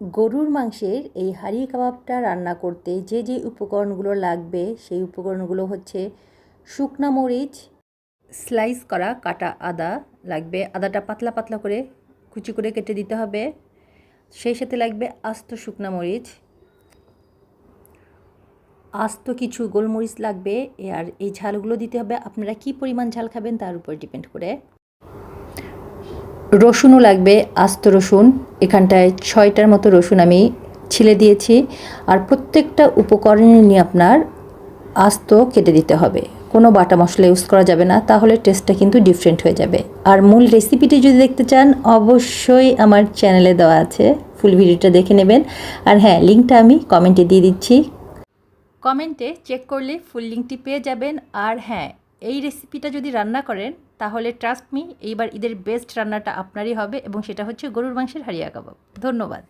গরুর মাংসের এই হাঁড়ি কাবাবটা রান্না করতে যে যে উপকরণগুলো লাগবে সেই উপকরণগুলো হচ্ছে শুকনা মরিচ, স্লাইস করা কাটা আদা লাগবে, আদাটা পাতলা পাতলা করে কুচি করে কেটে দিতে হবে। সেই সাথে লাগবে আস্ত শুকনা মরিচ, আস্ত কিছু গোলমরিচ লাগবে। আর এই ঝালগুলো দিতে হবে আপনারা কি পরিমাণ ঝাল খাবেন তার উপর ডিপেন্ড করে। রসুনও লাগবে, আস্ত রসুন, এখানটায় 6টার মতো রসুন আমি ছিলে দিয়েছি। আর প্রত্যেকটা উপকরণ নিয়ে আপনার আস্ত কেটে দিতে হবে, কোনো বাটা মশলা ইউজ করা যাবে না, তাহলে টেস্টটা কিন্তু ডিফারেন্ট হয়ে যাবে। আর মূল রেসিপিটি যদি দেখতে চান অবশ্যই আমার চ্যানেলে দেওয়া আছে, ফুল ভিডিওটা দেখে নেবেন। আর হ্যাঁ, লিঙ্কটা আমি কমেন্টে দিয়ে দিচ্ছি, কমেন্টে চেক করলে ফুল লিঙ্কটি পেয়ে যাবেন। আর হ্যাঁ, এই রেসিপিটা যদি রান্না করেন তাহলে ট্রাস্ট মি, এইবার ঈদের বেস্ট রান্নাটা আপনারই হবে, এবং সেটা হচ্ছে গরুর মাংসের হাঁড়িয়া কাবাব। ধন্যবাদ।